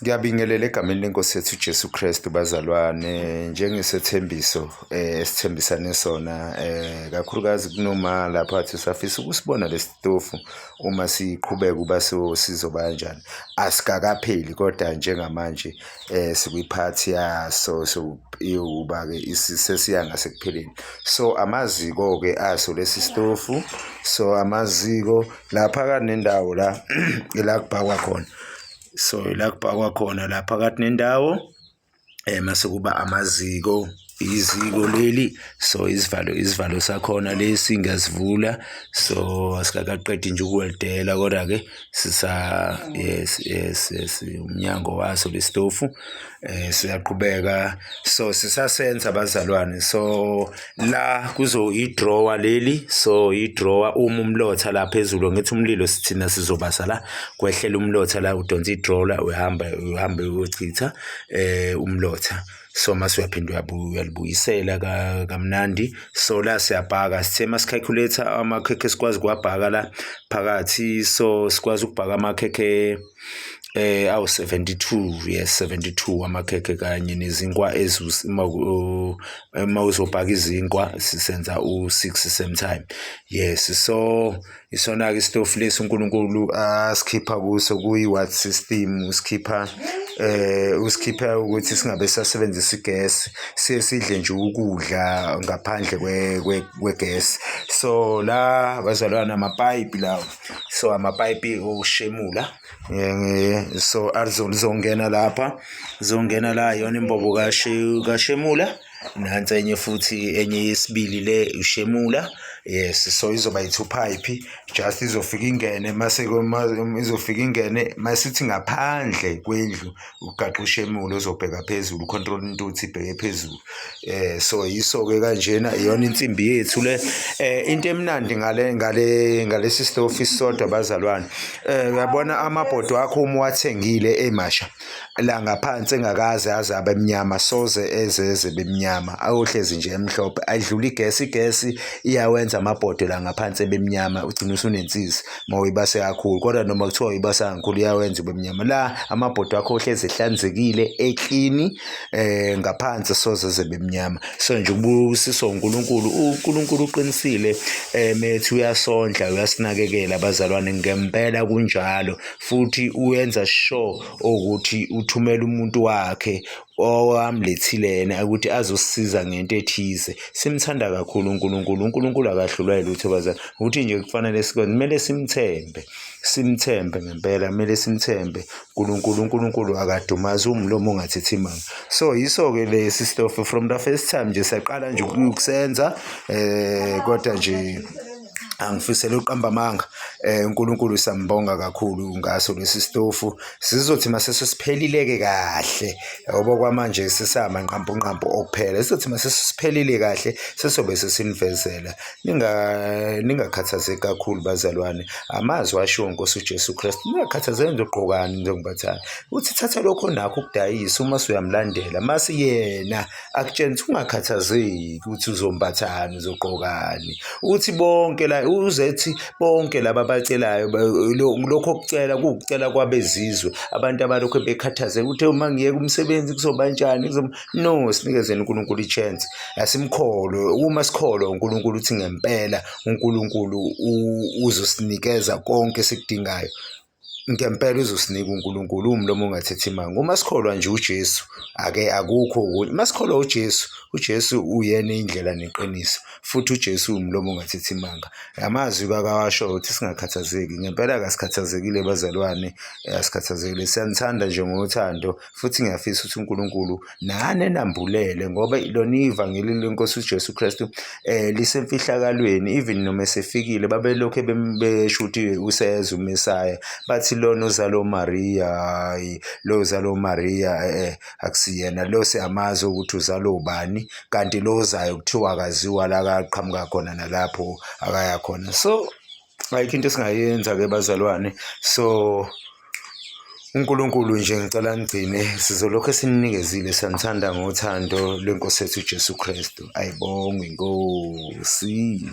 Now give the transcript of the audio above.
Ngiyabingelela egameni lenkosi yethu Jesu Kristu bazalwane njengesethembiso esithembisane sona kakhulukazi kunoma lapha athi safisa ukusibona lesitofu uma siqhubeka kuba sizoba kanjani asikakapheli kodwa njengamanje sikwiphathi yaso sokuba ke sesiya ngasekupheleni so amaziko ke aso lesi stofu so amaziko lapha kanendawo la kubhakwa khona so la kubhakwa khona la phakathi nendawo mase kuba amaziko iziko leli so isivalo sakhona lesi ngiyasivula so asikaqedi nje ukuweldela kodwa ke yes umnyango waso lesitofu siyaqhubeka so sisasenza abazalwane so la kuzo i-drawer leli so i-drawer umlotha la phezulu ngithi umlilo sithina sizobasa la kwehlela umlotha la udonsa i-drawer uhamba uyochitha umlotha so mase uyaphinda uyalibuyisela kamnandi so la siyabhaka sithe masicalculator amakhekhe sikwazi kuwabhaka la phakathi so sikwazi ukubhaka amakhekhe awu-72 yes 72 amakhekhe kanye nezinkwa mawuzobhaka izinkwa sisenza u6 same time yes so isona ke isitofu lesi uNkulunkulu asikhipha kuso kuyi-watt system usikhipha ukuthi singabe sasebenzisa igesi sidle nje ukudla ngaphandle kwegesi so la bazalwana amapayipi lawo so amapayipi okushemula so azongena lapha zongena la yona imbobo kashemula nansi enye futhi enye yesibili le ushemula yes so izoba yi-2 pipe just izofika ingene mase izofika ingene masithi ngaphandle kwendlu ugaqa ushemula uzobheka phezulu control intuthu ibheke phezulu so yiso ke kanjena iyona insimbi yethu le into emnandi ngalesi stofu isodwa bazalwane uyabona amabhodi wakho uma wathengile emasha la ngaphansi engakaze azabe emnyama soze ezeze bemnyama ayohlezi nje emhlophe ayidlula igesi iyawenza amabhodi la ngaphansi bemnyama ugcina usunensizi mawuyibase kakhulu kodwa noma kuthiwa uyibasa kakhulu iyawenza bemnyama la amabhodi wakho ohlezi ehlanzekile eclean ngaphansi soze zebemnyama so nje ubusiso uNkulunkulu uqinisile methi uyasondla uyasinakekela abazalwane ngempela kunjalo futhi uyenza sure ukuthi uthumela umuntu wakhe owamlethile yena ukuthi azosisiza ngento ethize simthanda kakhulu uNkulunkulu akahlulwa lutho bazalwane ukuthi nje kufanele sikwenze kumele simthembe ngempela kumele simthembe uNkulunkulu akadumazi umlomo ongathethi imanga so yiso ke lesi stofu from the first time nje siyaqala nje ukusenza kodwa nje angifisela uqamba amanga uNkulunkulu siyambonga kakhulu ngaso lesi stofu sizothi mase sesiphelile kahle ngoba kwamanje sisama nqampu okuphela sizothi mase sesiphelile kahle sesobe sesinivezela ningakhathazeki kakhulu bazalwane amazwi asho Nkosi uJesu Kristu ningakhathazeki ngogqokani njengobathana uthi thatha lokho nakho ukudayisa uma uyamlandela mase yena akutshela ungakhathazeki ukuthi uzombathana uzogqokani uthi bonke la uzethi bonke laba abacelayo lokho okucela kuukucela kwabezizwe abantu abalokho bekhathazeka uthe uma ngiyeka umsebenzi kuzoba kanjani no sinikezeni uNkulunkulu ichance asimkholo uma sikholwa uNkulunkulu uthi ngempela uNkulunkulu uzosinikeza konke esikudingayo ngempela uzosinika uNkulunkulu umlomo ongathethi imanga uma sikholwa nje uJesu akukho ukuthi masikholwa uJesu uyena indlela neqiniso futhi uJesu umlomo ongathethi imanga amazwi kakawasho ukuthi singakhathazeki ngempela akasikhathazekile bazalwane asikhathazekile siyanthanda nje ngothando futhi ngiyafisa ukuthi uNkulunkulu nane nambulele ngoba lona ivangeli lenkosi uJesu Kristu lisemfihlakalweni even noma esefikile babelokho besho ukuthi useza uMesaya bathi lona uzalo Maria akusiyena lo siyamazi ukuthi uzalo ubani kanti lo ozayo kuthiwa akaziwa la akaqhamuka khona nalapho akaya khona so ayikho into esingayenza ke bazalwane so uNkulunkulu nje ngicela nigcine sizolokho esinikezile santhanda ngothando lwenkosi yethu uJesu Kristu ayibongwe inkosi.